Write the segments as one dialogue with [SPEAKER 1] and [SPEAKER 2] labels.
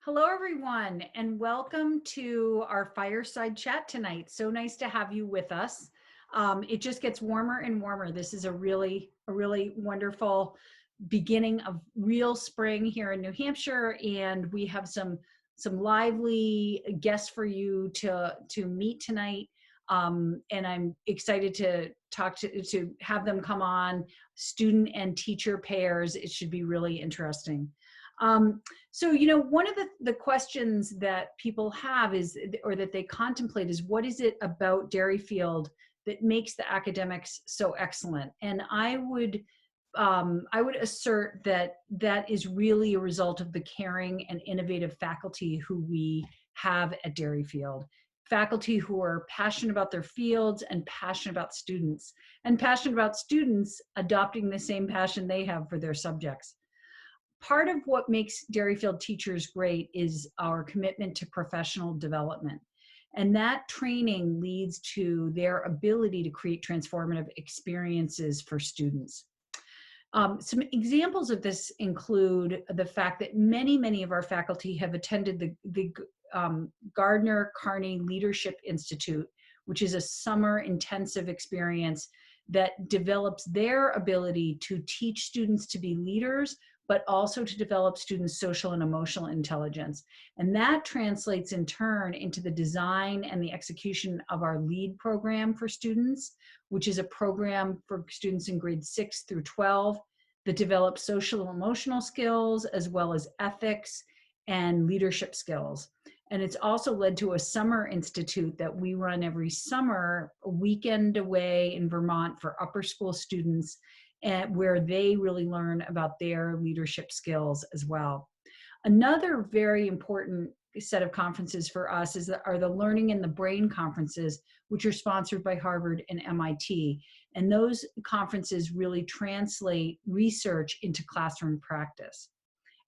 [SPEAKER 1] Hello, everyone, and welcome to our fireside chat tonight. So nice to have you with us. It just gets warmer and warmer. This is a really wonderful beginning of real spring here in New Hampshire, and we have some lively guests for you to meet tonight. And I'm excited to to have them come on, student and teacher pairs. It should be really interesting. Um, one of the questions that people have is, or that they contemplate is, what is it about Derryfield that makes the academics so excellent? And I would assert that that is really a result of the caring and innovative faculty who we have at Derryfield. Faculty who are passionate about their fields and passionate about students, and passionate about students adopting the same passion they have for their subjects. Part of what makes Derryfield teachers great is our commitment to professional development. And that training leads to their ability to create transformative experiences for students. Some examples of this include the fact that many of our faculty have attended the Gardner Carney Leadership Institute, which is a summer intensive experience that develops their ability to teach students to be leaders, but also to develop students' social and emotional intelligence. And that translates in turn into the design and the execution of our LEAD program for students, which is a program for students in grades 6 through 12 that develops social and emotional skills, as well as ethics and leadership skills. And it's also led to a summer institute that we run every summer, a weekend away in Vermont for upper school students, and where they really learn about their leadership skills as well. Another very important set of conferences for us are the Learning in the Brain conferences, which are sponsored by Harvard and MIT. And those conferences really translate research into classroom practice.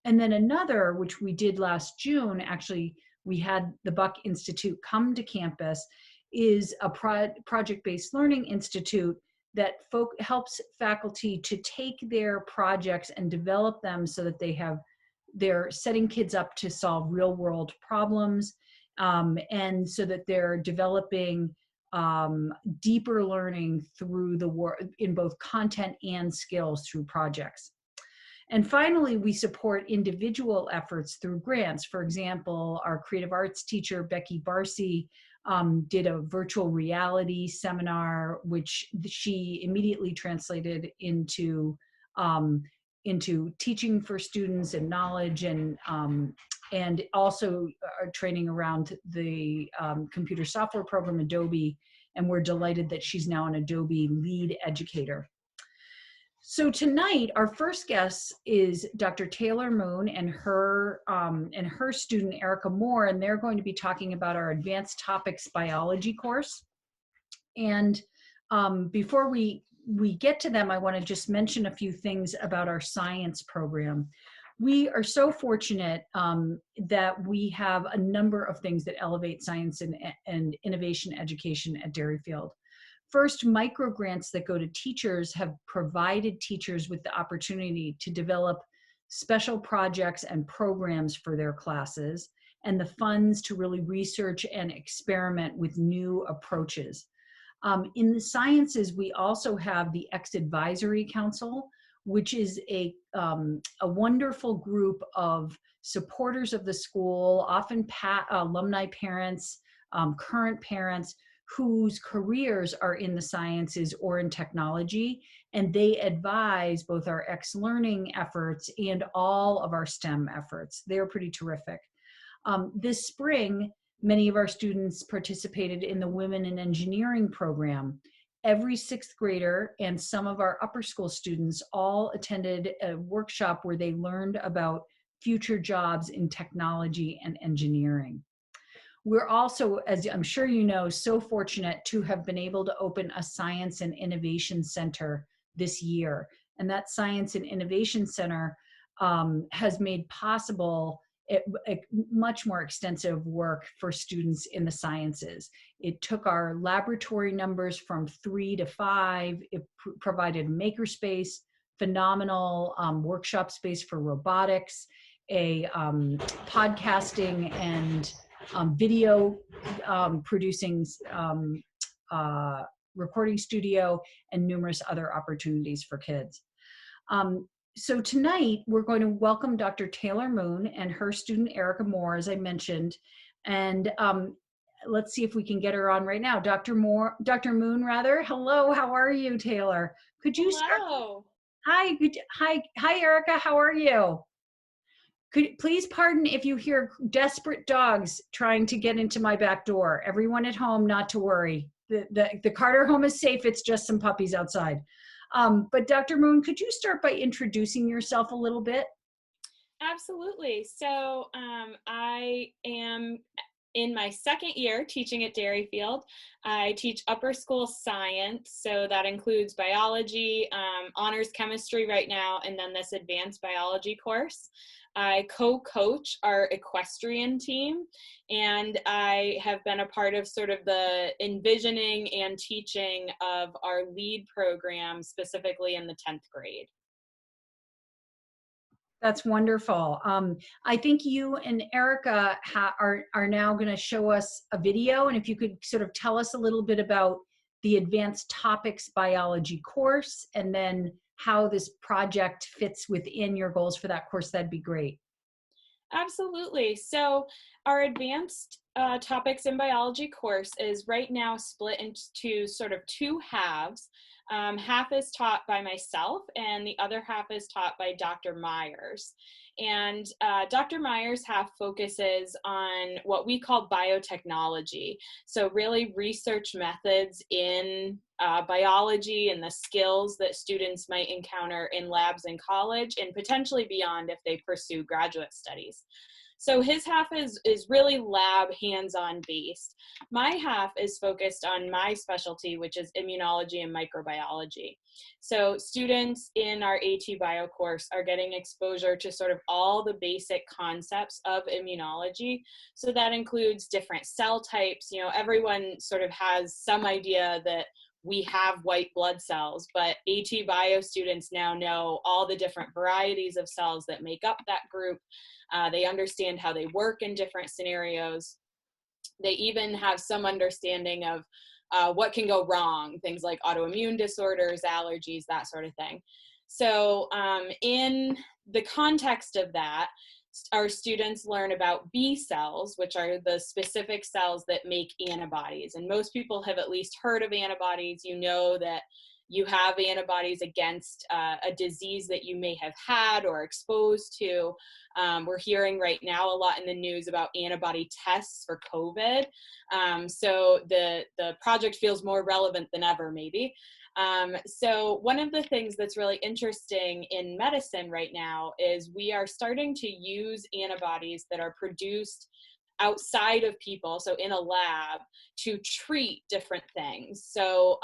[SPEAKER 1] And then another, which we did last June, actually, we had the Buck Institute come to campus, is a project-based learning institute that helps faculty to take their projects and develop them so that they're setting kids up to solve real world problems, and so that they're developing deeper learning through the work in both content and skills through projects. And finally, we support individual efforts through grants. For example, our creative arts teacher, Becky Barcy, did a virtual reality seminar, which she immediately translated into teaching for students and knowledge, and also training around the computer software program Adobe. And we're delighted that she's now an Adobe lead educator. So tonight, our first guest is Dr. Taylor Moon and her student Erica Moore, and they're going to be talking about our Advanced Topics Biology course. And before we get to them, I want to just mention a few things about our science program. We are so fortunate that we have a number of things that elevate science and innovation education at Derryfield. First, micro grants that go to teachers have provided teachers with the opportunity to develop special projects and programs for their classes, and the funds to really research and experiment with new approaches. In the sciences, we also have the X Advisory Council, which is a wonderful group of supporters of the school, often alumni parents, current parents, whose careers are in the sciences or in technology, and they advise both our X-Learning efforts and all of our STEM efforts. They're pretty terrific. This spring, many of our students participated in the Women in Engineering program. Every sixth grader and some of our upper school students all attended a workshop where they learned about future jobs in technology and engineering. We're also, as I'm sure you know, so fortunate to have been able to open a Science and Innovation Center this year. And that Science and Innovation Center has made possible a much more extensive work for students in the sciences. It took our laboratory numbers from 3 to 5. It provided makerspace, phenomenal workshop space for robotics. podcasting and video producing recording studio and numerous other opportunities for kids. So tonight we're going to welcome Dr. Taylor Moon and her student Erica Moore, as I mentioned, and let's see if we can get her on right now. Dr. Moon, hello, how are you, Taylor? Could you start?
[SPEAKER 2] Hello.
[SPEAKER 1] Hi, Erica, how are you? Could please pardon if you hear desperate dogs trying to get into my back door. Everyone at home, not to worry. The Carter home is safe. It's just some puppies outside. But Dr. Moon, could you start by introducing yourself a little bit?
[SPEAKER 2] Absolutely. So I am in my second year teaching at Derryfield. I teach upper school science, so that includes biology, honors chemistry right now, and then this advanced biology course. I co-coach our equestrian team, and I have been a part of sort of the envisioning and teaching of our lead program, specifically in the 10th grade.
[SPEAKER 1] That's wonderful. I think you and Erica are now going to show us a video, and if you could sort of tell us a little bit about the Advanced Topics Biology course, and then how this project fits within your goals for that course, that'd be great.
[SPEAKER 2] Absolutely. So our Advanced Topics in Biology course is right now split into sort of two halves. Half is taught by myself and the other half is taught by Dr. Myers. And Dr. Myers' half focuses on what we call biotechnology. So really research methods in biology and the skills that students might encounter in labs in college and potentially beyond if they pursue graduate studies. So his half is really lab hands-on based. My half is focused on my specialty, which is immunology and microbiology. So students in our AT Bio course are getting exposure to sort of all the basic concepts of immunology. So that includes different cell types. You know, everyone sort of has some idea that we have white blood cells, but AT Bio students now know all the different varieties of cells that make up that group. They understand how they work in different scenarios. They even have some understanding of what can go wrong, things like autoimmune disorders, allergies, that sort of thing. So in the context of that, our students learn about B cells, which are the specific cells that make antibodies. And most people have at least heard of antibodies. You know that you have antibodies against a disease that you may have had or exposed to. We're hearing right now a lot in the news about antibody tests for COVID. So the project feels more relevant than ever, maybe. So one of the things that's really interesting in medicine right now is we are starting to use antibodies that are produced outside of people, so in a lab, to treat different things. So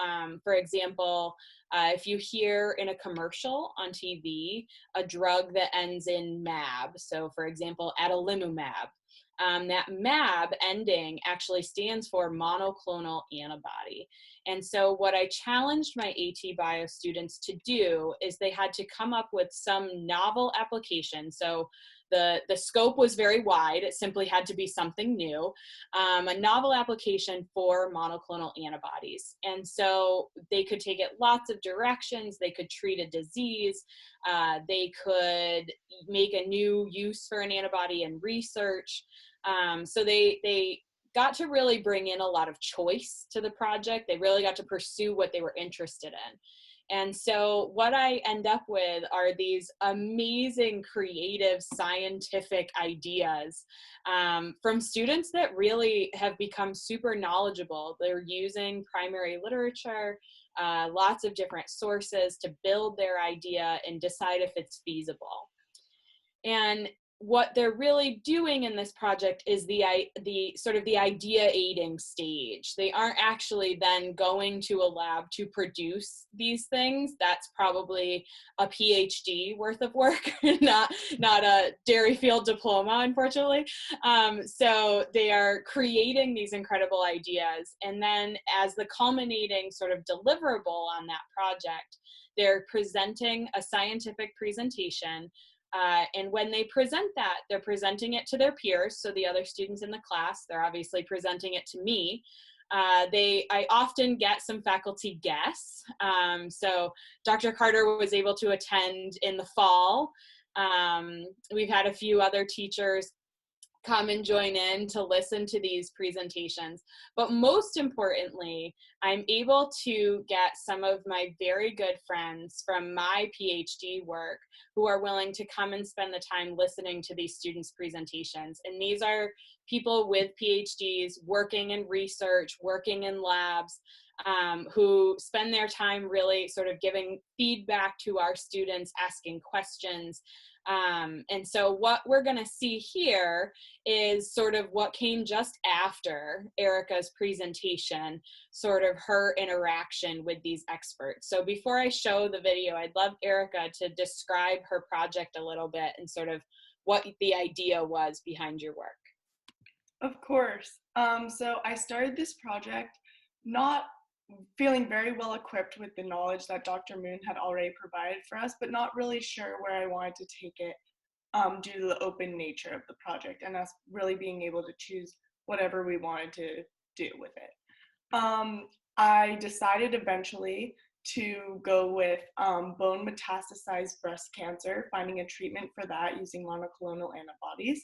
[SPEAKER 2] for example, if you hear in a commercial on TV a drug that ends in mab, so for example adalimumab, that mab ending actually stands for monoclonal antibody. And so what I challenged my AT Bio students to do is they had to come up with some novel application. So the scope was very wide. It simply had to be something new, a novel application for monoclonal antibodies. And so they could take it lots of directions. They could treat a disease. They could make a new use for an antibody in research. So they got to really bring in a lot of choice to the project. They really got to pursue what they were interested in. And so what I end up with are these amazing, creative, scientific ideas from students that really have become super knowledgeable. They're using primary literature, lots of different sources to build their idea and decide if it's feasible. And what they're really doing in this project is the sort of the idea aiding stage. They aren't actually then going to a lab to produce these things. That's probably a PhD worth of work, not a Derryfield diploma, unfortunately. So they are creating these incredible ideas. And then as the culminating sort of deliverable on that project, they're presenting a scientific presentation And when they present that, they're presenting it to their peers. So the other students in the class, they're obviously presenting it to me. I often get some faculty guests. So Dr. Carter was able to attend in the fall. We've had a few other teachers come and join in to listen to these presentations. But most importantly, I'm able to get some of my very good friends from my PhD work who are willing to come and spend the time listening to these students' presentations. And these are people with PhDs working in research, working in labs, who spend their time really sort of giving feedback to our students, asking questions. And so what we're going to see here is sort of what came just after Erica's presentation, sort of her interaction with these experts. So before I show the video, I'd love Erica to describe her project a little bit and sort of what the idea was behind your work.
[SPEAKER 3] Of course. So I started this project not feeling very well equipped with the knowledge that Dr. Moon had already provided for us, but not really sure where I wanted to take it due to the open nature of the project and us really being able to choose whatever we wanted to do with it. I decided eventually to go with bone metastasized breast cancer, finding a treatment for that using monoclonal antibodies.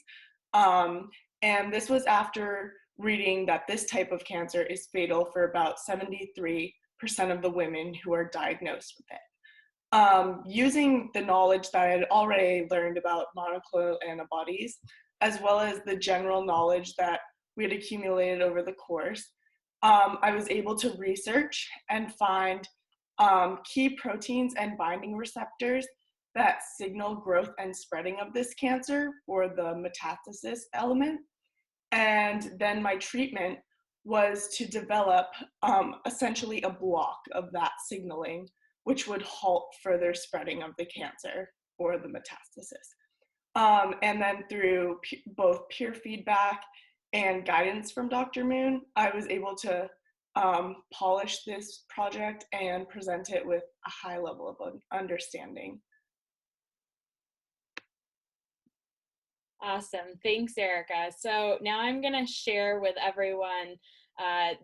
[SPEAKER 3] And this was after reading that this type of cancer is fatal for about 73% of the women who are diagnosed with it. Using the knowledge that I had already learned about monoclonal antibodies, as well as the general knowledge that we had accumulated over the course, I was able to research and find key proteins and binding receptors that signal growth and spreading of this cancer, or the metastasis element. And then my treatment was to develop essentially a block of that signaling, which would halt further spreading of the cancer or the metastasis. And then through both peer feedback and guidance from Dr. Moon, I was able to polish this project and present it with a high level of understanding.
[SPEAKER 2] Awesome. Thanks, Erica. So now I'm going to share with everyone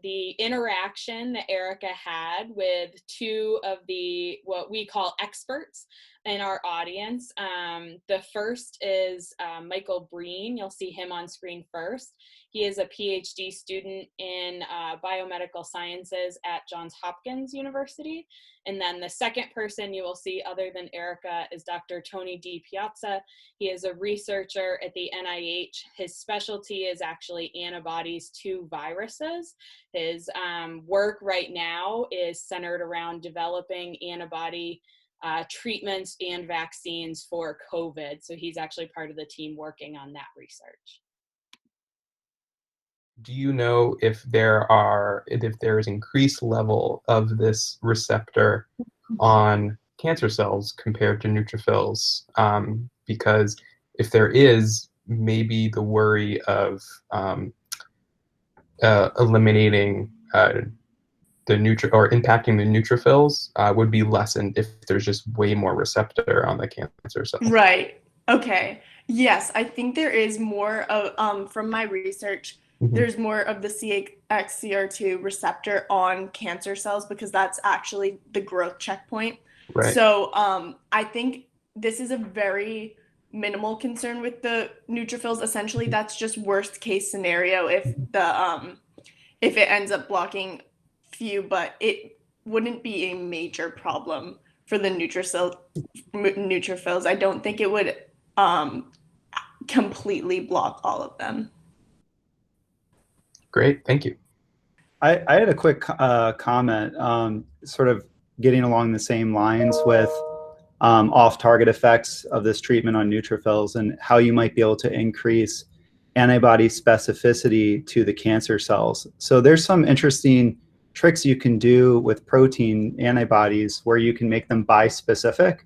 [SPEAKER 2] the interaction that Erica had with two of the what we call experts in our audience. The first is Michael Breen. You'll see him on screen first. He is a PhD student in biomedical sciences at Johns Hopkins University. And then the second person you will see other than Erica is Dr. Tony D. Piazza. He is a researcher at the NIH. His specialty is actually antibodies to viruses. His work right now is centered around developing antibody treatments and vaccines for COVID. So he's actually part of the team working on that research.
[SPEAKER 4] Do you know if there is increased level of this receptor on cancer cells compared to neutrophils? Because if there is, maybe the worry of eliminating the impacting the neutrophils would be lessened if there's just way more receptor on the cancer cell.
[SPEAKER 3] Right. Okay. Yes, I think there is more of, from my research, there's more of the CXCR2 receptor on cancer cells because that's actually the growth checkpoint.
[SPEAKER 4] Right.
[SPEAKER 3] So I think this is a very minimal concern with the neutrophils. Essentially, that's just worst case scenario if if it ends up blocking few, but it wouldn't be a major problem for the neutrophils. I don't think it would completely block all of them.
[SPEAKER 4] Great, thank you.
[SPEAKER 5] I had a quick comment, sort of getting along the same lines with off-target effects of this treatment on neutrophils and how you might be able to increase antibody specificity to the cancer cells. So there's some interesting tricks you can do with protein antibodies where you can make them bispecific.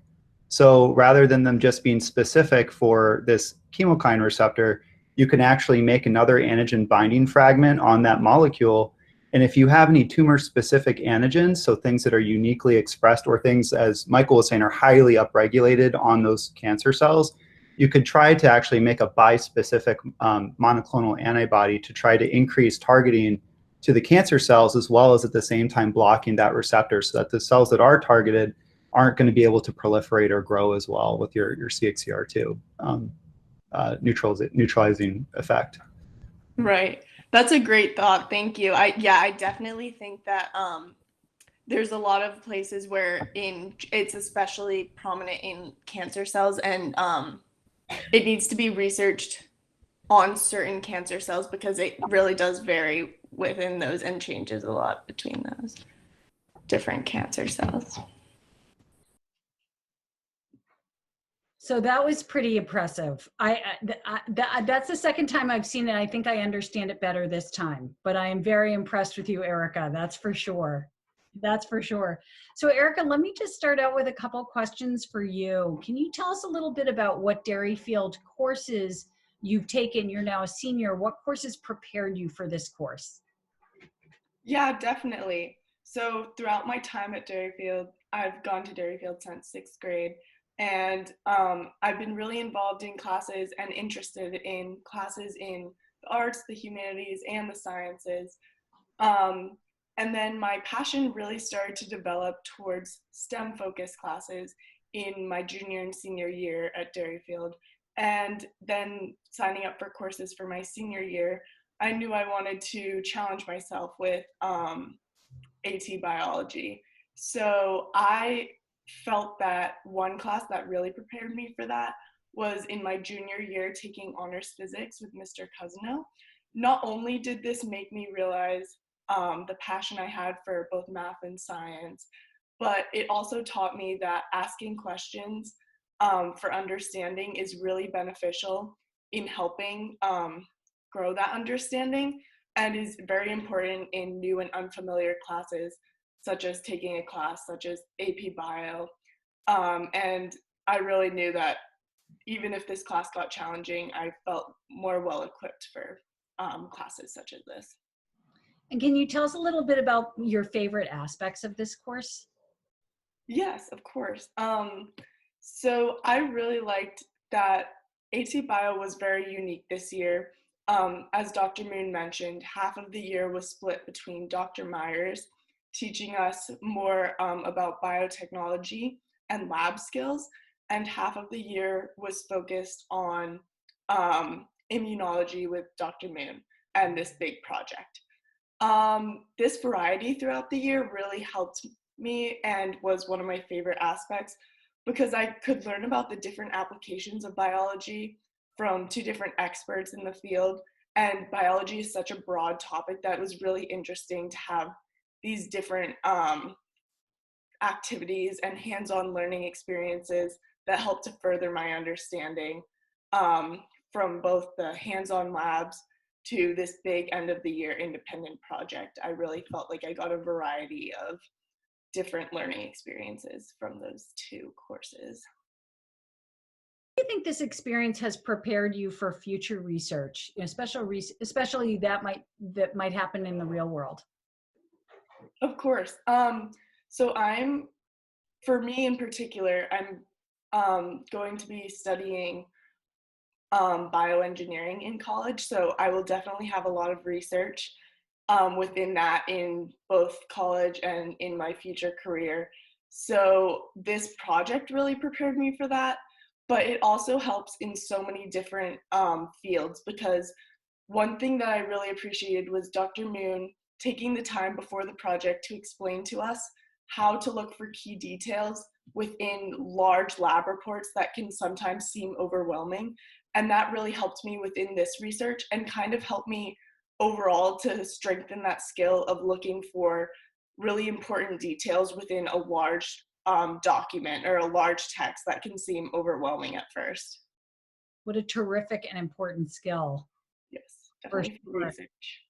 [SPEAKER 5] So rather than them just being specific for this chemokine receptor, you can actually make another antigen binding fragment on that molecule. And if you have any tumor-specific antigens, so things that are uniquely expressed or things, as Michael was saying, are highly upregulated on those cancer cells, you could try to actually make a bispecific monoclonal antibody to try to increase targeting to the cancer cells, as well as at the same time blocking that receptor, so that the cells that are targeted aren't going to be able to proliferate or grow as well with your CXCR2 neutralizing effect.
[SPEAKER 3] Right. That's a great thought. Thank you. I definitely think that there's a lot of places where it's especially prominent in cancer cells, and it needs to be researched on certain cancer cells because it really does vary within those and changes a lot between those different cancer cells.
[SPEAKER 1] So that was pretty impressive. That's the second time I've seen it. I think I understand it better this time, but I am very impressed with you, Erica. That's for sure. That's for sure. So Erica, let me just start out with a couple questions for you. Can you tell us a little bit about what Derryfield courses you've taken? You're now a senior. What courses prepared you for this course?
[SPEAKER 3] Yeah, definitely. So throughout my time at Derryfield, I've gone to Derryfield since 6th grade. And I've been really involved in classes and interested in classes in the arts, the humanities, and the sciences. And then my passion really started to develop towards STEM-focused classes in my junior and senior year at Derryfield. And then signing up for courses for my senior year, I knew I wanted to challenge myself with AT biology. So I felt that one class that really prepared me for that was in my junior year taking honors physics with Mr. Cousino. Not only did this make me realize the passion I had for both math and science, but it also taught me that asking questions for understanding is really beneficial in helping grow that understanding, and is very important in new and unfamiliar classes, such as taking a class such as AP Bio. And I really knew that even if this class got challenging, I felt more well equipped for classes such as this.
[SPEAKER 1] And can you tell us a little bit about your favorite aspects of this course?
[SPEAKER 3] Yes, of course. So I really liked that AT Bio was very unique this year. As Dr. Moon mentioned, half of the year was split between Dr. Myers teaching us more about biotechnology and lab skills, and half of the year was focused on immunology with Dr. Moon and this big project. This variety throughout the year really helped me and was one of my favorite aspects, because I could learn about the different applications of biology from two different experts in the field. And biology is such a broad topic that it was really interesting to have these different activities and hands-on learning experiences that helped to further my understanding, from both the hands-on labs to this big end of the year independent project. I really felt like I got a variety of different learning experiences from those two courses.
[SPEAKER 1] Do you think this experience has prepared you for future research, especially that might happen in the real world?
[SPEAKER 3] Of course. So for me in particular, I'm going to be studying bioengineering in college. So I will definitely have a lot of research within that in both college and in my future career. So this project really prepared me for that, but it also helps in so many different fields, because one thing that I really appreciated was Dr. Moon taking the time before the project to explain to us how to look for key details within large lab reports that can sometimes seem overwhelming. And that really helped me within this research and kind of helped me overall to strengthen that skill of looking for really important details within a large document or a large text that can seem overwhelming at first.
[SPEAKER 1] What a terrific and important skill.
[SPEAKER 3] Yes, definitely for
[SPEAKER 1] sure.
[SPEAKER 3] research.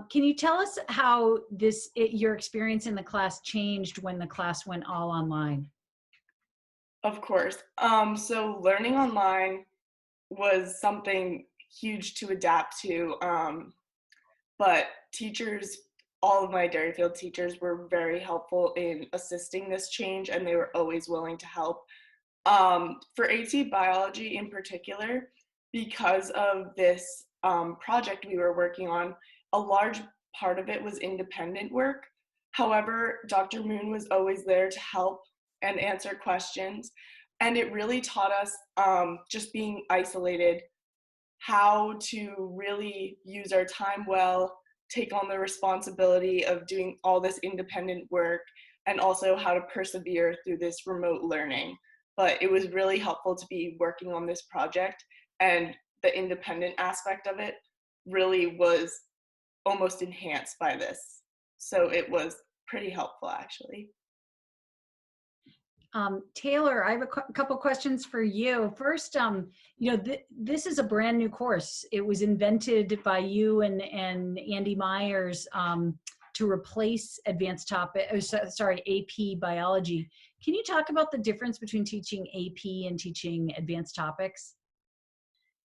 [SPEAKER 1] Can you tell us how your experience in the class changed when the class went all online?
[SPEAKER 3] Of course. So learning online was something huge to adapt to, but teachers, all of my Derryfield teachers were very helpful in assisting this change, and they were always willing to help. For AT biology in particular, because of this project we were working on, a large part of it was independent work. However, Dr. Moon was always there to help and answer questions. And it really taught us, just being isolated, how to really use our time well, take on the responsibility of doing all this independent work, and also how to persevere through this remote learning. But it was really helpful to be working on this project, and the independent aspect of it really was almost enhanced by this. So it was pretty helpful, actually.
[SPEAKER 1] Taylor, I have a couple questions for you. First, this is a brand new course. It was invented by you and Andy Myers to replace AP biology. Can you talk about the difference between teaching AP and teaching advanced topics?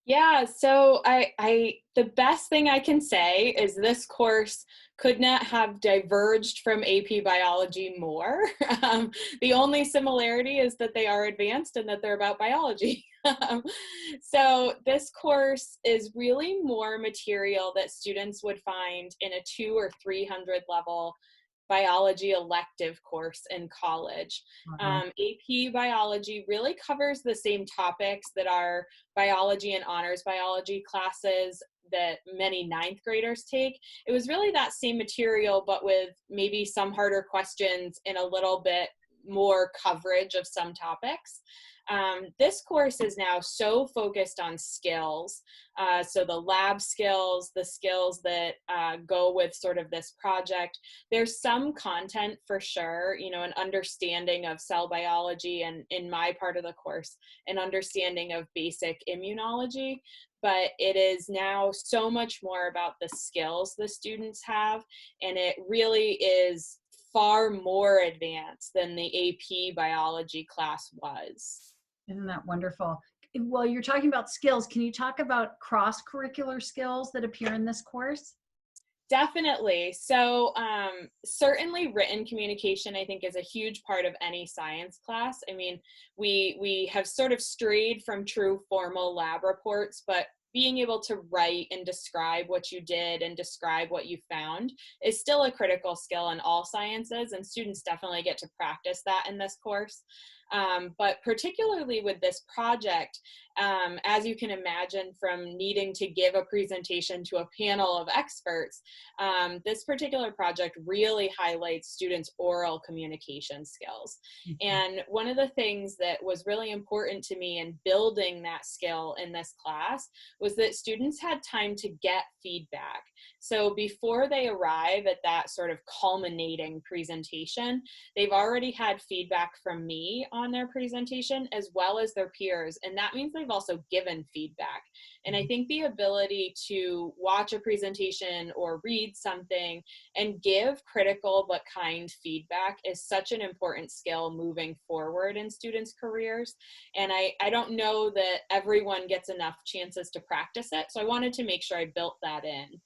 [SPEAKER 2] Yeah, so the best thing I can say is this course could not have diverged from AP biology more. The only similarity is that they are advanced and that they're about biology. So this course is really more material that students would find in a 200 or 300 level biology elective course in college. AP biology really covers the same topics that our biology and honors biology classes that many ninth graders take. It was really that same material, but with maybe some harder questions and a little bit more coverage of some topics. This course is now so focused on skills. So the lab skills, the skills that go with sort of this project. There's some content for sure, an understanding of cell biology, and in my part of the course, an understanding of basic immunology. But it is now so much more about the skills the students have, and it really is far more advanced than the AP biology class was.
[SPEAKER 1] Isn't that wonderful? Well, you're talking about skills. Can you talk about cross-curricular skills that appear in this course?
[SPEAKER 2] Definitely. So certainly written communication, I think, is a huge part of any science class. I mean, we have sort of strayed from true formal lab reports, but being able to write and describe what you did and describe what you found is still a critical skill in all sciences, and students definitely get to practice that in this course. But particularly with this project, as you can imagine from needing to give a presentation to a panel of experts, this particular project really highlights students' oral communication skills. And one of the things that was really important to me in building that skill in this class was that students had time to get feedback. So before they arrive at that sort of culminating presentation, they've already had feedback from me on their presentation as well as their peers, and that means they've also given feedback. And I think the ability to watch a presentation or read something and give critical but kind feedback is such an important skill moving forward in students' careers. And I don't know that everyone gets enough chances to practice it, so I wanted to make sure I built that in.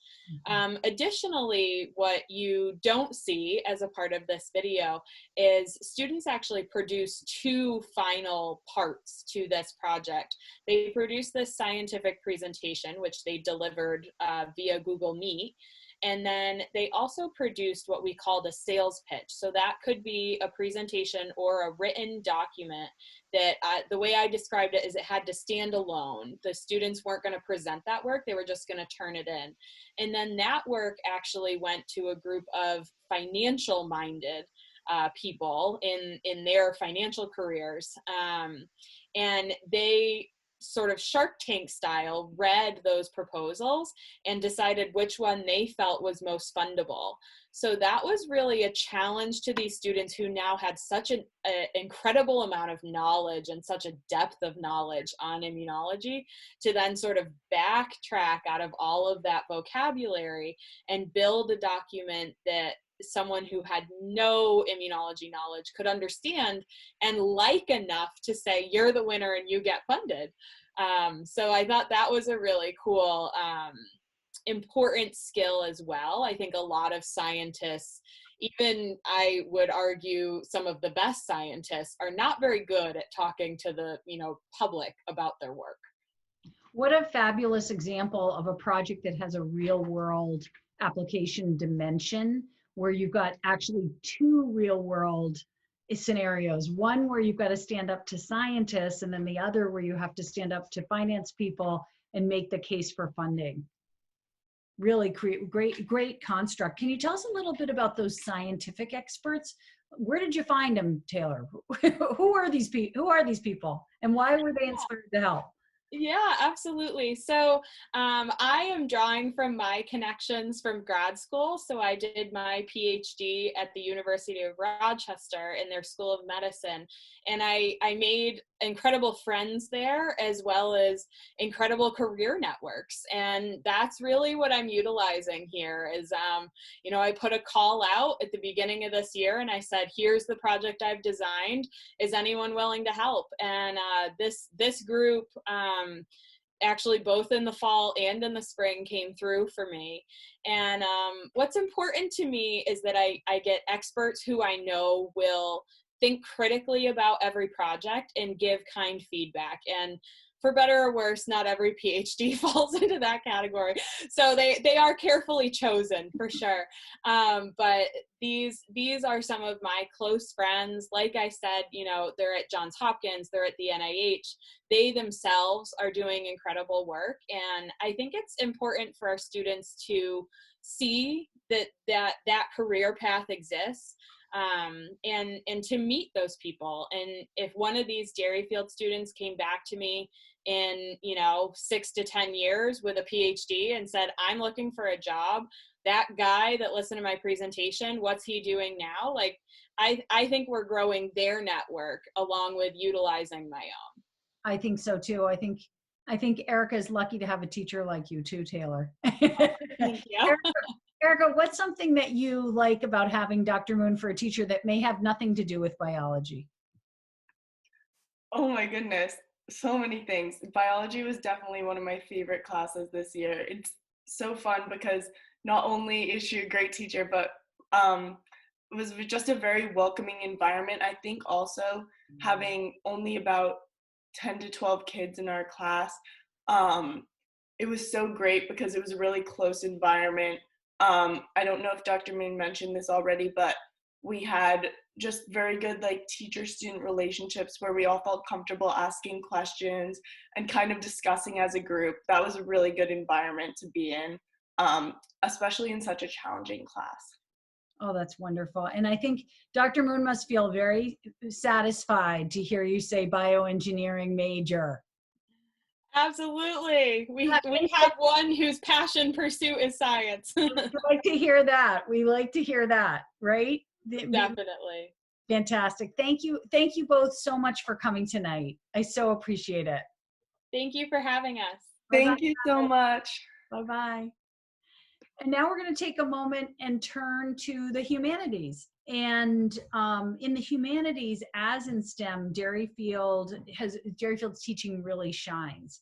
[SPEAKER 2] Additionally, what you don't see as a part of this video is students actually produce two final parts to this project. They produced this scientific presentation, which they delivered via Google Meet. And then they also produced what we called a sales pitch. So that could be a presentation or a written document that the way I described it is it had to stand alone. The students weren't going to present that work. They were just going to turn it in. And then that work actually went to a group of financial minded people in their financial careers. And they sort of Shark Tank style read those proposals and decided which one they felt was most fundable. So that was really a challenge to these students who now had such an incredible amount of knowledge and such a depth of knowledge on immunology to then sort of backtrack out of all of that vocabulary and build a document that someone who had no immunology knowledge could understand and like enough to say, you're the winner and you get funded. So I thought that was a really cool, important skill as well. I think a lot of scientists even I would argue some of the best scientists are not very good at talking to the, public about their work.
[SPEAKER 1] What a fabulous example of a project that has a real world application dimension, where you've got actually two real world scenarios. One where you've got to stand up to scientists, and then the other where you have to stand up to finance people and make the case for funding. Really great construct. Can you tell us a little bit about those scientific experts? Where did you find them, Taylor? Who are these people, and why were they inspired to help?
[SPEAKER 2] Yeah, absolutely. So I am drawing from my connections from grad school. So I did my PhD at the University of Rochester in their School of Medicine. And I made incredible friends there, as well as incredible career networks. And that's really what I'm utilizing here is, I put a call out at the beginning of this year and I said, here's the project I've designed. Is anyone willing to help? And this group, actually both in the fall and in the spring, came through for me. And what's important to me is that I get experts who I know will think critically about every project and give kind feedback. And for better or worse, not every PhD falls into that category. So they are carefully chosen for sure. But these are some of my close friends. Like I said, they're at Johns Hopkins, they're at the NIH. They themselves are doing incredible work. And I think it's important for our students to see that career path exists. And to meet those people. And if one of these Derryfield students came back to me in 6 to 10 years with a PhD and said, I'm looking for a job, that guy that listened to my presentation, what's he doing now? Like, I think we're growing their network along with utilizing my own.
[SPEAKER 1] I think so too. I think Erica is lucky to have a teacher like you too, Taylor.
[SPEAKER 2] Thank you.
[SPEAKER 1] Erica, what's something that you like about having Dr. Moon for a teacher that may have nothing to do with biology?
[SPEAKER 3] Oh my goodness, so many things. Biology was definitely one of my favorite classes this year. It's so fun because not only is she a great teacher, but it was just a very welcoming environment. I think also having only about 10 to 12 kids in our class, it was so great because it was a really close environment. I don't know if Dr. Moon mentioned this already, but we had just very good teacher-student relationships where we all felt comfortable asking questions and kind of discussing as a group. That was a really good environment to be in, especially in such a challenging class.
[SPEAKER 1] Oh, that's wonderful. And I think Dr. Moon must feel very satisfied to hear you say bioengineering major.
[SPEAKER 2] Absolutely. We have one whose passion pursuit is science.
[SPEAKER 1] We like to hear that. We like to hear that, right?
[SPEAKER 2] Definitely.
[SPEAKER 1] Fantastic. Thank you. Thank you both so much for coming tonight. I so appreciate it.
[SPEAKER 2] Thank you for having us.
[SPEAKER 3] Thank you so much.
[SPEAKER 1] Bye-bye. And now we're going to take a moment and turn to the humanities. And in the humanities, as in STEM, Derryfield's teaching really shines.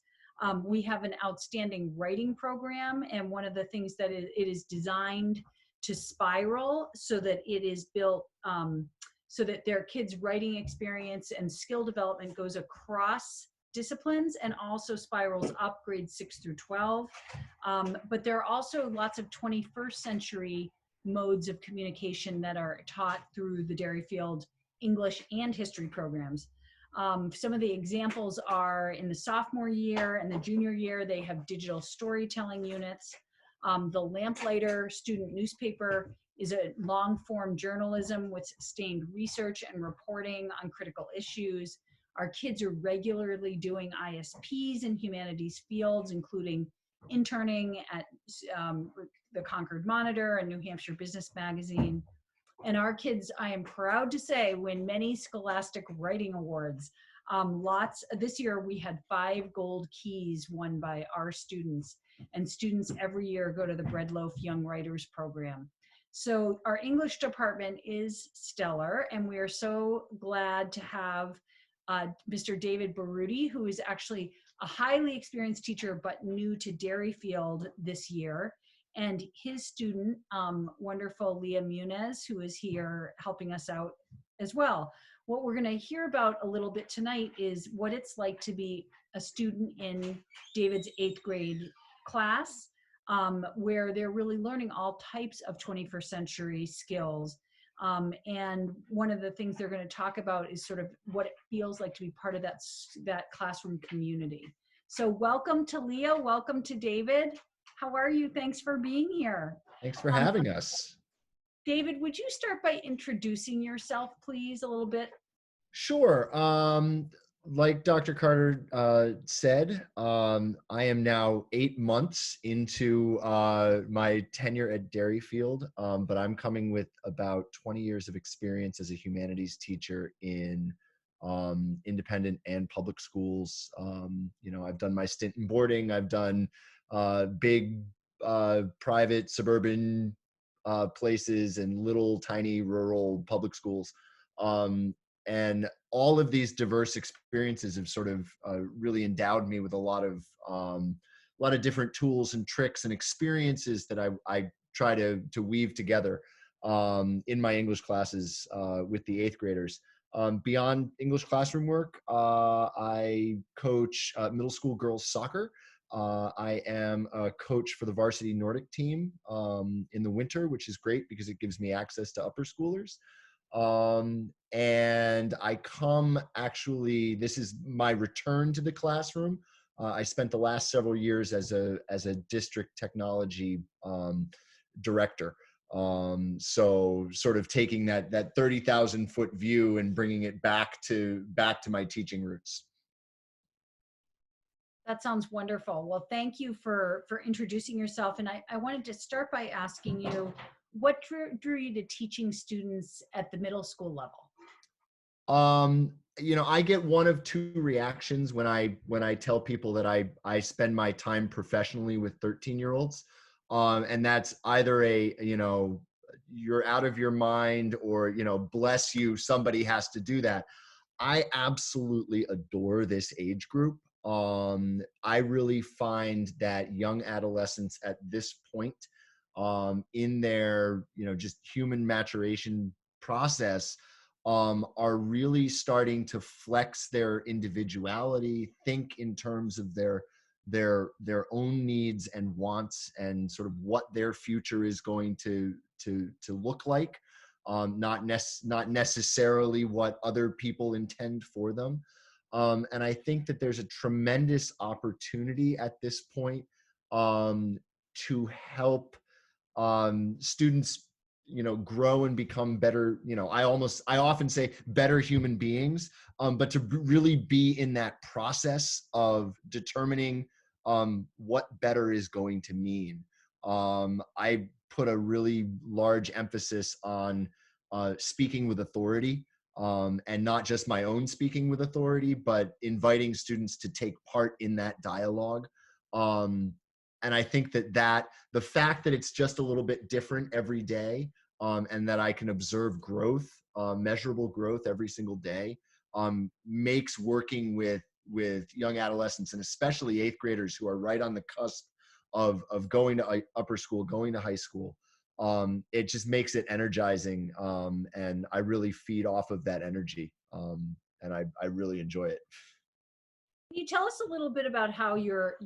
[SPEAKER 1] We have an outstanding writing program, and one of the things that it is designed to spiral so that it is built so that their kids' writing experience and skill development goes across disciplines and also spirals up grades 6 through 12. But there are also lots of 21st century modes of communication that are taught through the Derryfield English and history programs. Some of the examples are in the sophomore year and the junior year, they have digital storytelling units. The Lamplighter student newspaper is a long-form journalism with sustained research and reporting on critical issues. Our kids are regularly doing ISPs in humanities fields, including interning at the Concord Monitor and New Hampshire Business Magazine. And our kids, I am proud to say, win many Scholastic Writing Awards. This year we had 5 gold keys won by our students, and students every year go to the Breadloaf Young Writers Program. So our English department is stellar, and we are so glad to have Mr. David Baruti, who is actually a highly experienced teacher but new to Derryfield this year. and his student, wonderful Leah Muniz, who is here helping us out as well. What we're going to hear about a little bit tonight is what it's like to be a student in David's 8th grade class, where they're really learning all types of 21st century skills. And one of the things they're going to talk about is sort of what it feels like to be part of that classroom community. So welcome to Leah, welcome to David. How are you? Thanks for being here.
[SPEAKER 6] Thanks for having us.
[SPEAKER 1] David, would you start by introducing yourself, please, a little bit?
[SPEAKER 6] Sure. Like Dr. Carter said, I am now 8 months into my tenure at Derryfield, but I'm coming with about 20 years of experience as a humanities teacher in independent and public schools. I've done my stint in boarding. I've done big private suburban places and little tiny rural public schools. And all of these diverse experiences have sort of really endowed me with a lot of different tools and tricks and experiences that I try to weave together in my English classes with the 8th graders. Beyond English classroom work, I coach middle school girls soccer. I am a coach for the varsity Nordic team in the winter, which is great because it gives me access to upper schoolers. And I this is my return to the classroom. I spent the last several years as a district technology director. So sort of taking that 30,000 foot view and bringing it back to my teaching roots.
[SPEAKER 1] That sounds wonderful. Well, thank you for introducing yourself. And I wanted to start by asking you, what drew you to teaching students at the middle school level?
[SPEAKER 6] I get one of two reactions when I tell people that I spend my time professionally with 13-year-olds. And that's either you're out of your mind, or, bless you, somebody has to do that. I absolutely adore this age group. I really find that young adolescents at this point in their, just human maturation process are really starting to flex their individuality, think in terms of their own needs and wants, and sort of what their future is going to look like, not necessarily what other people intend for them. And I think that there's a tremendous opportunity at this point to help students grow and become better. I often say better human beings, but to really be in that process of determining what better is going to mean. I put a really large emphasis on speaking with authority, and not just my own speaking with authority, but inviting students to take part in that dialogue. And I think that the fact that it's just a little bit different every day, and that I can observe growth, measurable growth every single day, makes working with young adolescents, and especially 8th graders who are right on the cusp of going to upper school, going to high school. It just makes it energizing, and I really feed off of that energy, and I really enjoy it.
[SPEAKER 1] Can you tell us a little bit about how your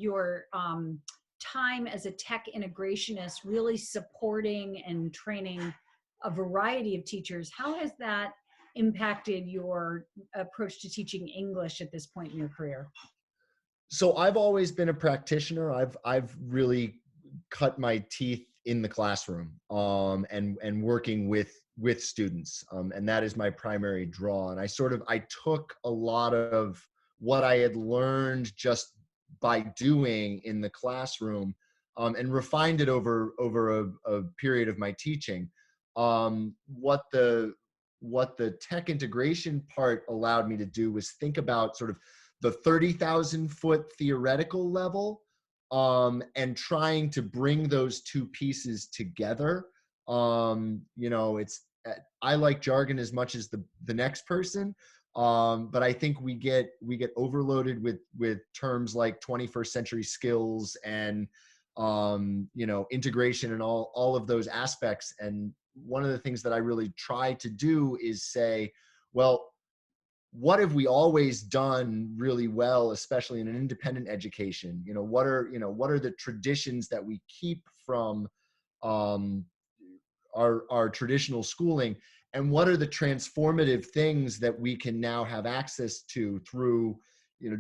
[SPEAKER 1] time as a tech integrationist, really supporting and training a variety of teachers, how has that impacted your approach to teaching English at this point in your career?
[SPEAKER 6] So I've always been a practitioner. I've really cut my teeth in the classroom, and working with students, and that is my primary draw. And I took a lot of what I had learned just by doing in the classroom, and refined it over a period of my teaching. What the tech integration part allowed me to do was think about sort of the 30,000 foot theoretical level, and trying to bring those two pieces together. I like jargon as much as the next person, but I think we get overloaded with terms like 21st century skills and integration and all of those aspects. And one of the things that I really try to do is say, well, what have we always done really well, especially in an independent education? What are the traditions that we keep from our traditional schooling, and what are the transformative things that we can now have access to through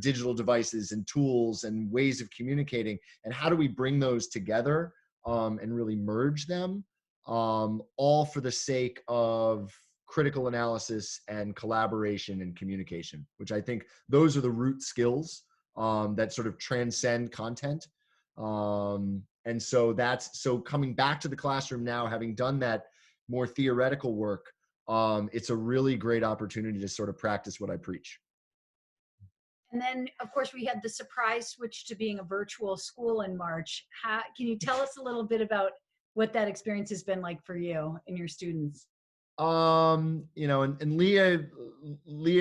[SPEAKER 6] digital devices and tools and ways of communicating, and how do we bring those together and really merge them, all for the sake of critical analysis and collaboration and communication, which I think those are the root skills that sort of transcend content. And so coming back to the classroom now, having done that more theoretical work, it's a really great opportunity to sort of practice what I preach.
[SPEAKER 1] And then, of course, we had the surprise switch to being a virtual school in March. Can you tell us a little bit about what that experience has been like for you and your students?
[SPEAKER 6] And Leah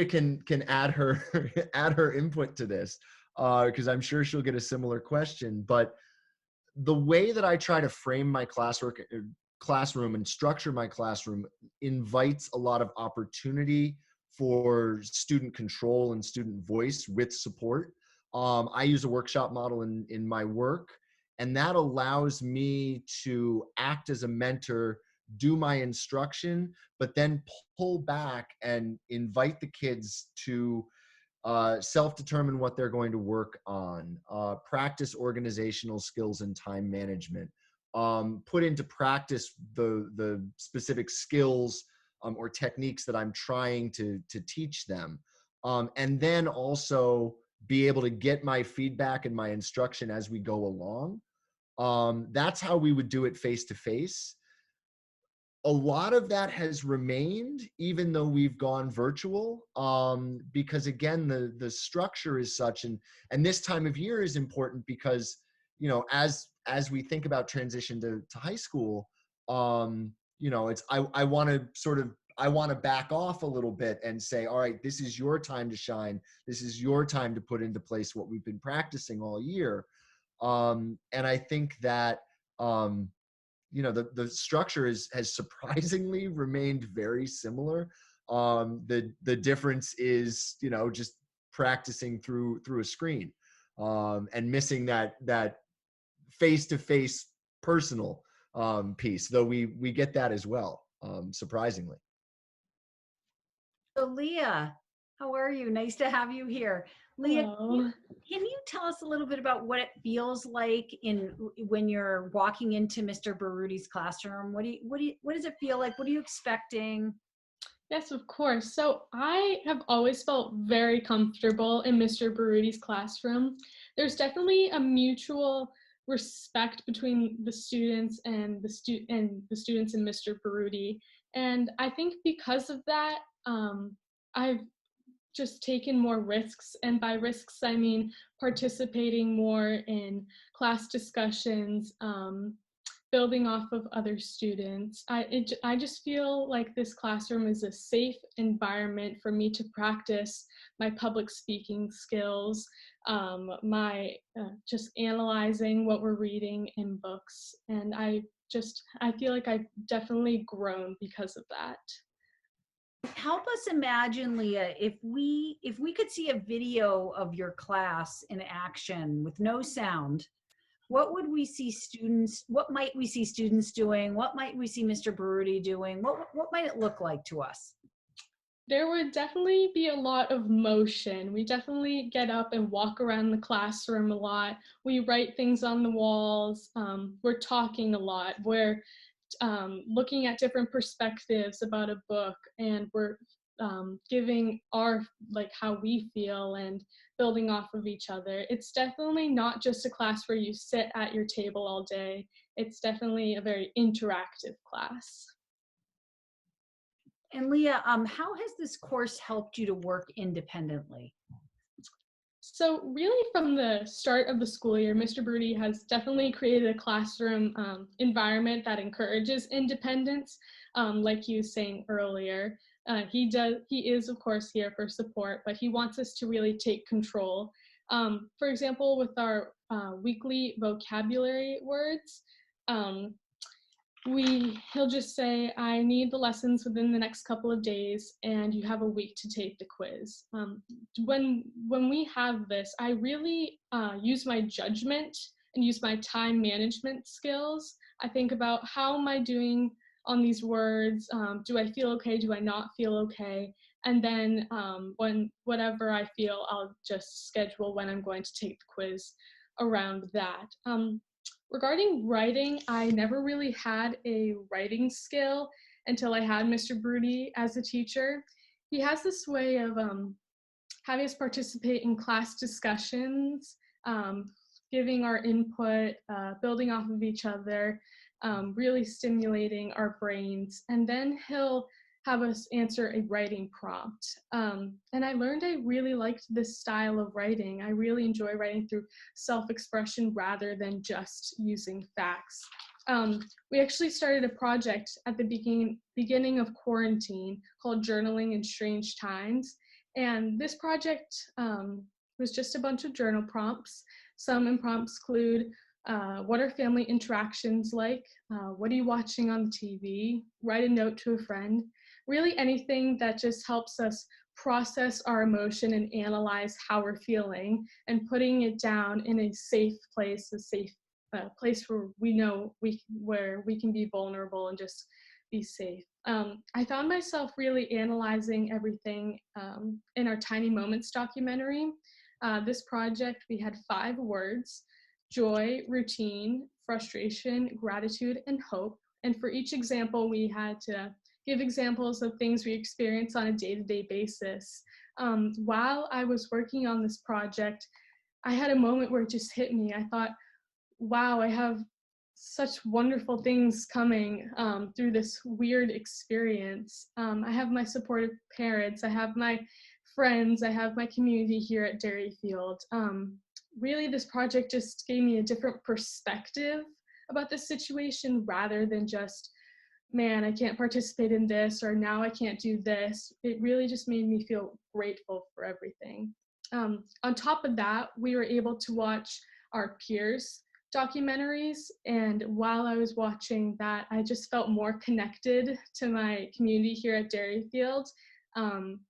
[SPEAKER 6] can add her input to this, because I'm sure she'll get a similar question. But the way that I try to frame my classroom and structure my classroom invites a lot of opportunity for student control and student voice with support. I use a workshop model in my work, and that allows me to act as a mentor, do my instruction, but then pull back and invite the kids to self-determine what they're going to work on, practice organizational skills and time management, put into practice the specific skills or techniques that I'm trying to teach them, and then also be able to get my feedback and my instruction as we go along. That's how we would do it face-to-face. A lot of that has remained, even though we've gone virtual, because again, the structure is such, and this time of year is important because, as we think about transition to high school, it's I want to back off a little bit and say, all right, this is your time to shine. This is your time to put into place what we've been practicing all year. And I think that the structure has surprisingly remained very similar. The difference is just practicing through a screen, and missing that face-to-face personal piece, though we get that as well, surprisingly.
[SPEAKER 1] So Leah, how are you? Nice to have you here. Leah,
[SPEAKER 2] Hello.
[SPEAKER 1] can you tell us a little bit about what it feels like when you're walking into Mr. Baruti's classroom? What does it feel like? What are you expecting?
[SPEAKER 7] Yes, of course. So I have always felt very comfortable in Mr. Baruti's classroom. There's definitely a mutual respect between the students and the students and Mr. Baruti. And I think because of that, I've just taken more risks, and by risks I mean participating more in class discussions, building off of other students. I just feel like this classroom is a safe environment for me to practice my public speaking skills, my just analyzing what we're reading in books, and I feel like I've definitely grown because of that.
[SPEAKER 1] Help us imagine, Leah, if we could see a video of your class in action with no sound, what might we see students doing? What might we see Mr. Baruti doing? What might it look like to us?
[SPEAKER 7] There would definitely be a lot of motion. We definitely get up and walk around the classroom a lot. We write things on the walls. We're talking a lot. We're looking at different perspectives about a book, and we're giving our how we feel and building off of each other. It's definitely not just a class where you sit at your table all day. It's definitely a very interactive class.
[SPEAKER 1] And Leah, how has this course helped you to work independently?
[SPEAKER 7] So really from the start of the school year, Mr. Baruti has definitely created a classroom environment that encourages independence, like you were saying earlier. He is of course here for support, but he wants us to really take control. For example, with our weekly vocabulary words, he'll just say, I need the lessons within the next couple of days, and you have a week to take the quiz. When we have this, I really use my judgment and use my time management skills. I think about, how am I doing on these words? Do I feel okay? Do I not feel okay? And then whatever I feel, I'll just schedule when I'm going to take the quiz around that. Regarding writing, I never really had a writing skill until I had Mr. Broody as a teacher. He has this way of having us participate in class discussions, giving our input, building off of each other, really stimulating our brains. And then he'll have us answer a writing prompt. And I learned I really liked this style of writing. I really enjoy writing through self-expression rather than just using facts. We actually started a project at the beginning of quarantine called Journaling in Strange Times. And this project was just a bunch of journal prompts. Some prompts include, what are family interactions like? What are you watching on the TV? Write a note to a friend. Really anything that just helps us process our emotion and analyze how we're feeling, and putting it down in a safe place, a safe place where we know where we can be vulnerable and just be safe. I found myself really analyzing everything in our Tiny Moments documentary. This project, we had 5 words: joy, routine, frustration, gratitude, and hope. And for each example, we had to give examples of things we experience on a day-to-day basis. While I was working on this project, I had a moment where it just hit me. I thought, wow, I have such wonderful things coming through this weird experience. I have my supportive parents, I have my friends, I have my community here at Derryfield. Really, this project just gave me a different perspective about the situation, rather than just, man, I can't participate in this, or now I can't do this. It really just made me feel grateful for everything. On top of that, we were able to watch our peers' documentaries, and while I was watching that, I just felt more connected to my community here at Derryfield.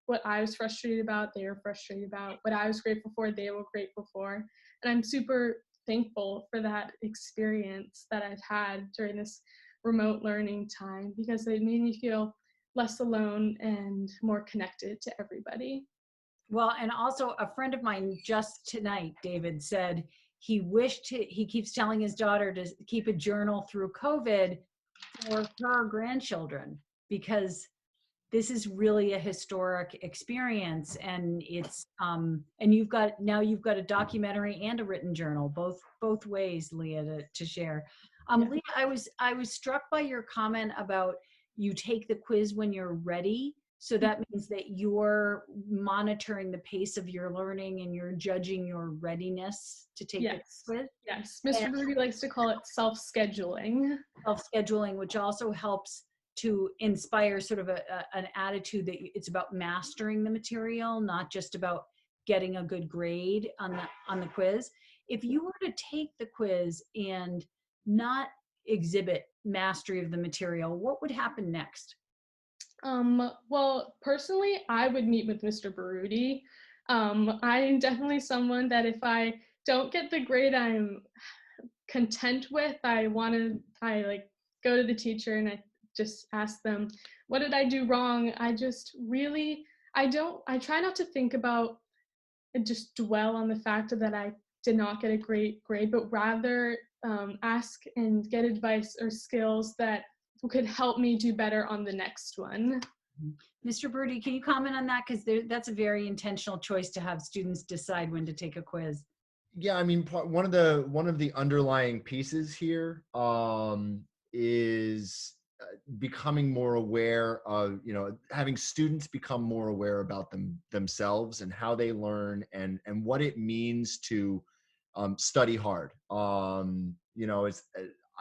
[SPEAKER 7] What I was frustrated about, they were frustrated about. What I was grateful for, they were grateful for. And I'm super thankful for that experience that I've had during this remote learning time, because it made me feel less alone and more connected to everybody.
[SPEAKER 1] Well, and also a friend of mine just tonight, David, said he keeps telling his daughter to keep a journal through COVID for her grandchildren, because this is really a historic experience. And it's and you've got a documentary and a written journal, both ways, Leah, to share.
[SPEAKER 7] Yeah.
[SPEAKER 1] Leah, I was struck by your comment about you take the quiz when you're ready. So that means that you're monitoring the pace of your learning and you're judging your readiness to take the quiz.
[SPEAKER 7] Yes, Mr. Broody likes to call it self-scheduling.
[SPEAKER 1] Self-scheduling, which also helps to inspire sort of an attitude that it's about mastering the material, not just about getting a good grade on the quiz. If you were to take the quiz and not exhibit mastery of the material, what would happen next?
[SPEAKER 7] Well, personally, I would meet with Mr. Broody. I'm definitely someone that if I don't get the grade I'm content with, I go to the teacher and I just ask them, what did I do wrong? I try not to think about and just dwell on the fact that I did not get a great grade, but rather ask and get advice or skills that could help me do better on the next one.
[SPEAKER 1] Mr. Broody, can you comment on that? Because that's a very intentional choice to have students decide when to take a quiz.
[SPEAKER 6] Yeah, I mean, one of the underlying pieces here is becoming more aware of, having students become more aware about themselves and how they learn, and what it means to study hard. I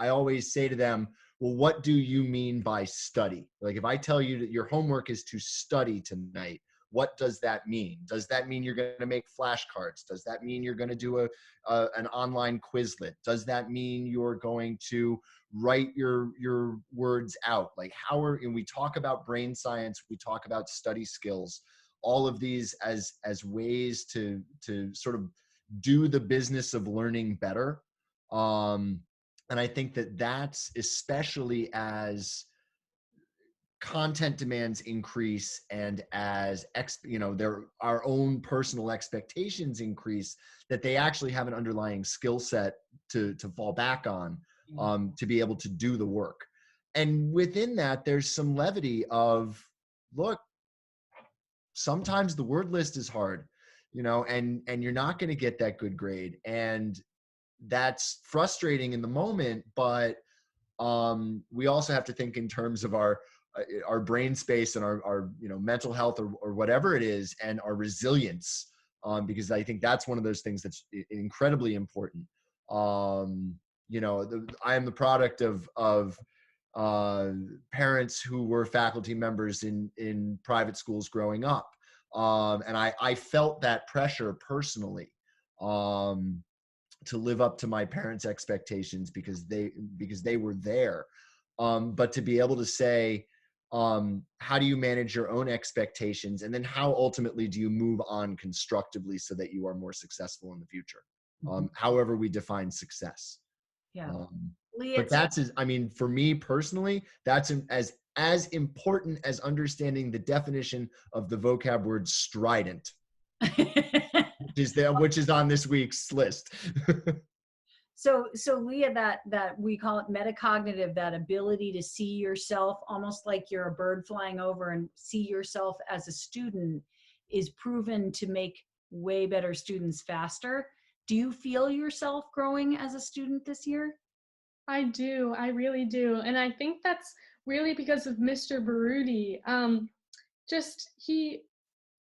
[SPEAKER 6] always say to them, well, what do you mean by study? Like, if I tell you that your homework is to study tonight, what does that mean? Does that mean you're going to make flashcards? Does that mean you're going to do an online Quizlet? Does that mean you're going to write your words out? Like and we talk about brain science, we talk about study skills, all of these as ways to sort of do the business of learning better. And I think that that's especially as content demands increase and as our own personal expectations increase, that they actually have an underlying skill set to fall back on, to be able to do the work. And within that, there's some levity of, look, sometimes the word list is hard, and you're not going to get that good grade, and that's frustrating in the moment. But we also have to think in terms of our brain space and our mental health or whatever it is, and our resilience, because I think that's one of those things that's incredibly important. I am the product of parents who were faculty members in private schools growing up, and I felt that pressure personally, to live up to my parents' expectations because they were there. But to be able to say, how do you manage your own expectations, and then how ultimately do you move on constructively so that you are more successful in the future, however we define success.
[SPEAKER 1] Yeah.
[SPEAKER 6] But that's, for me personally, that's as important as understanding the definition of the vocab word strident, which is on this week's list.
[SPEAKER 1] So Leah, that we call it metacognitive, that ability to see yourself almost like you're a bird flying over and see yourself as a student, is proven to make way better students faster. Do you feel yourself growing as a student this year?
[SPEAKER 7] I do. I really do. And I think that's really because of Mr. Baruti.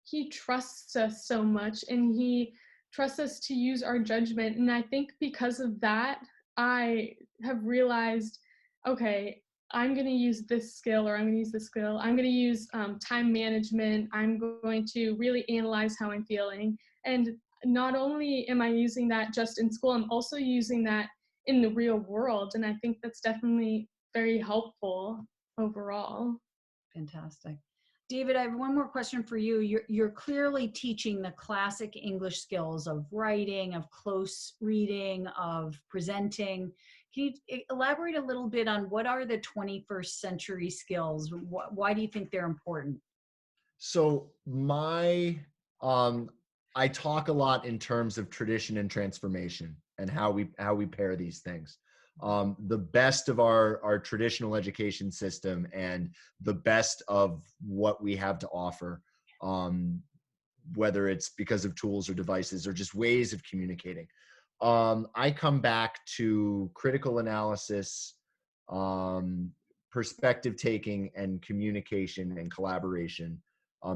[SPEAKER 7] He trusts us so much, and he trusts us to use our judgment. And I think because of that, I have realized, okay, I'm going to use this skill, or I'm going to use this skill. I'm going to use time management. I'm going to really analyze how I'm feeling. And not only am I using that just in school, I'm also using that in the real world. And I think that's definitely very helpful overall.
[SPEAKER 1] Fantastic. David, I have one more question for you. You're clearly teaching the classic English skills of writing, of close reading, of presenting. Can you elaborate a little bit on what are the 21st century skills? Why do you think they're important?
[SPEAKER 6] So I talk a lot in terms of tradition and transformation, and how we pair these things. The best of our traditional education system and the best of what we have to offer, whether it's because of tools or devices or just ways of communicating. I come back to critical analysis, perspective taking, and communication and collaboration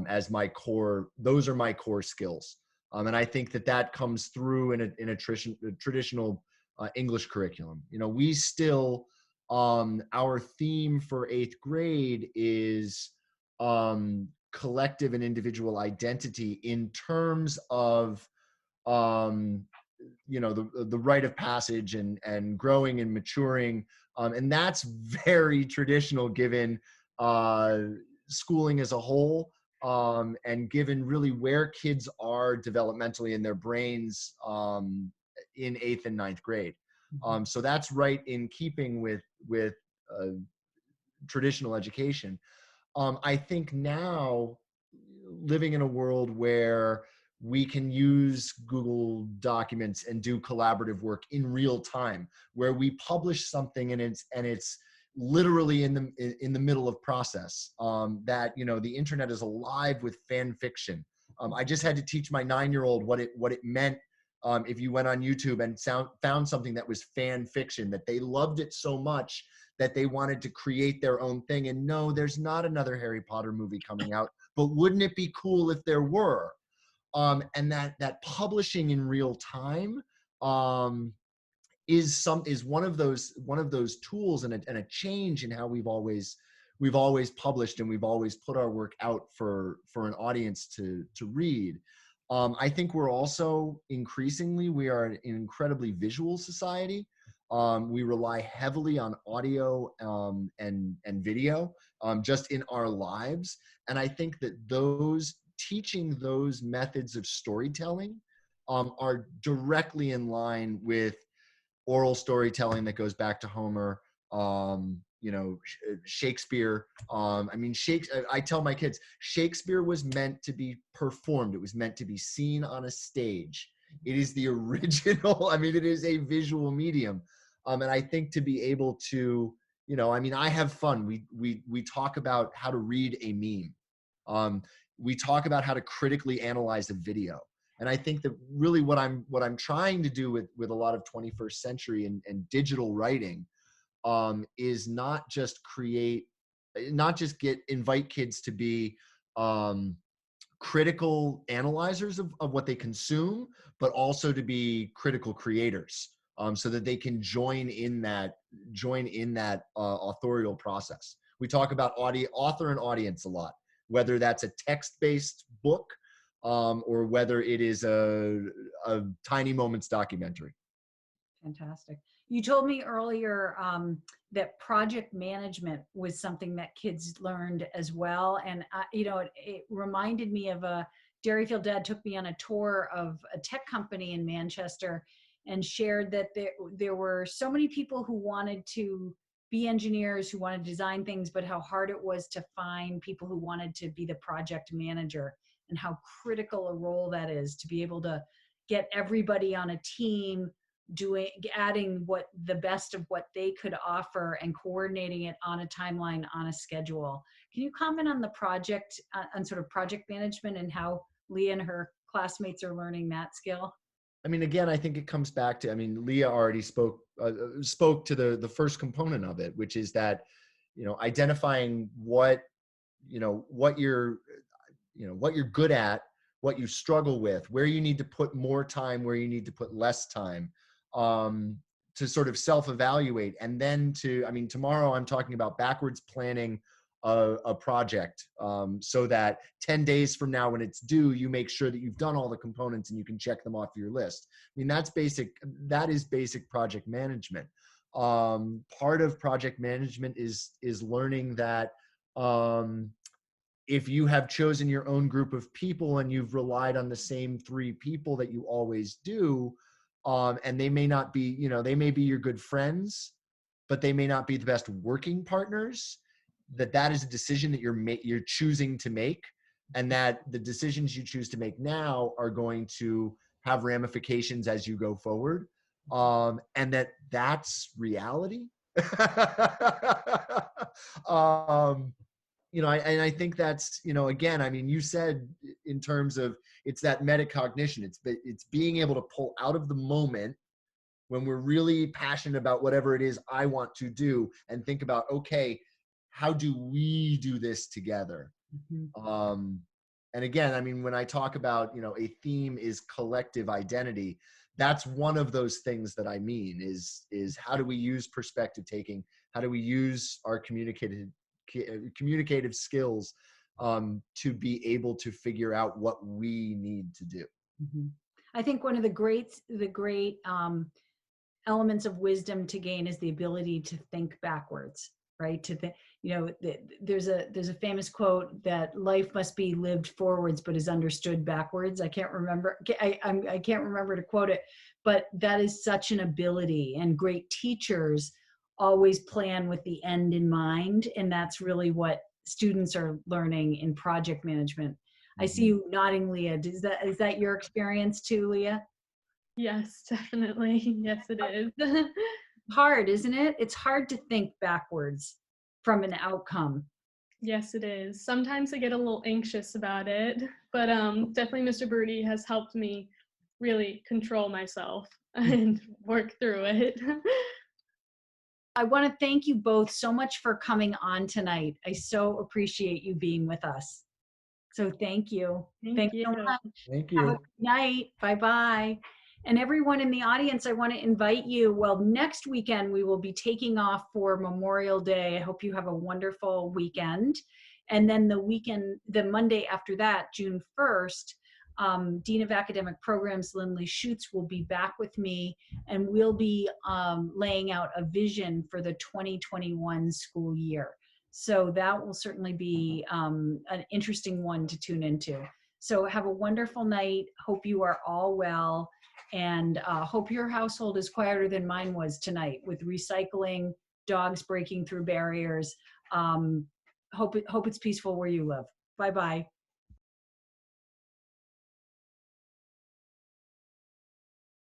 [SPEAKER 6] as my core. Those are my core skills. And I think that comes through in a traditional English curriculum. We still, our theme for 8th grade is collective and individual identity in terms of, the rite of passage and growing and maturing. And that's very traditional given schooling as a whole. And given really where kids are developmentally in their brains in 8th and 9th grade. So that's right in keeping with traditional education. I think now, living in a world where we can use Google Documents and do collaborative work in real time, where we publish something and it's literally in the middle of process, that the internet is alive with fan fiction. I just had to teach my 9-year-old what it meant if you went on YouTube and found something that was fan fiction, that they loved it so much that they wanted to create their own thing. And no, there's not another Harry Potter movie coming out, but wouldn't it be cool if there were? And that publishing in real time is one of those tools and a change in how we've always we've always published and we've always put our work out for an audience to read. I think we're also increasingly, we are an incredibly visual society. We rely heavily on audio and video just in our lives. And I think that teaching those methods of storytelling are directly in line with oral storytelling that goes back to Homer, Shakespeare. I tell my kids, Shakespeare was meant to be performed. It was meant to be seen on a stage. It is the original, it is a visual medium. And I think to be able to, I have fun. We talk about how to read a meme. We talk about how to critically analyze a video. And I think that really what I'm trying to do with a lot of 21st century and digital writing is not just invite kids to be critical analyzers of what they consume, but also to be critical creators, so that they can join in that authorial process. We talk about author and audience a lot, whether that's a text-based book or whether it is a Tiny Moments documentary.
[SPEAKER 1] Fantastic. You told me earlier that project management was something that kids learned as well. And, it reminded me of Derryfield dad took me on a tour of a tech company in Manchester and shared that there were so many people who wanted to be engineers, who wanted to design things, but how hard it was to find people who wanted to be the project manager, and how critical a role that is to be able to get everybody on a team adding the best of what they could offer and coordinating it on a timeline, on a schedule. Can you comment on the project, on sort of project management, and how Leah and her classmates are learning that skill?
[SPEAKER 6] Again, I think it comes back to, Leah already spoke to the first component of it, which is that, identifying what you're good at, what you struggle with, where you need to put more time, where you need to put less time, to sort of self-evaluate. And then tomorrow I'm talking about backwards planning a project, so that 10 days from now when it's due, you make sure that you've done all the components and you can check them off your list. That is basic project management. Part of project management is learning that if you have chosen your own group of people and you've relied on the same 3 people that you always do, and they may not be, they may be your good friends, but they may not be the best working partners, that is a decision that you're choosing to make, and that the decisions you choose to make now are going to have ramifications as you go forward, and that's reality. I think that's, again, you said in terms of, it's that metacognition. It's being able to pull out of the moment when we're really passionate about whatever it is I want to do, and think about, okay, how do we do this together? Mm-hmm. And again, when I talk about, a theme is collective identity, that's one of those things that I mean is how do we use perspective taking? How do we use our communicative skills to be able to figure out what we need to do?
[SPEAKER 1] Mm-hmm. I think one of the great elements of wisdom to gain is the ability to think backwards, right? There's a famous quote that life must be lived forwards, but is understood backwards. I can't remember to quote it, but that is such an ability, and great teachers always plan with the end in mind. And that's really what students are learning in project management. Mm-hmm. I see you nodding, Leah. Is that your experience too, Leah?
[SPEAKER 7] Yes, definitely. Yes, it is.
[SPEAKER 1] Hard, isn't it? It's hard to think backwards from an outcome.
[SPEAKER 7] Yes, it is. Sometimes I get a little anxious about it, but definitely Mr. Birdie has helped me really control myself and work through it.
[SPEAKER 1] I want to thank you both so much for coming on tonight. I so appreciate you being with us. So thank you.
[SPEAKER 7] Thank you
[SPEAKER 1] so much.
[SPEAKER 6] Thank you.
[SPEAKER 1] Have a good night. Bye-bye. And everyone in the audience, I want to invite you. Well, next weekend we will be taking off for Memorial Day. I hope you have a wonderful weekend. And then the Monday after that, June 1st, Dean of Academic Programs, Lindley Schutz, will be back with me, and we'll be laying out a vision for the 2021 school year. So that will certainly be an interesting one to tune into. So have a wonderful night. Hope you are all well, and hope your household is quieter than mine was tonight with recycling, dogs breaking through barriers. Hope it's peaceful where you live. Bye-bye.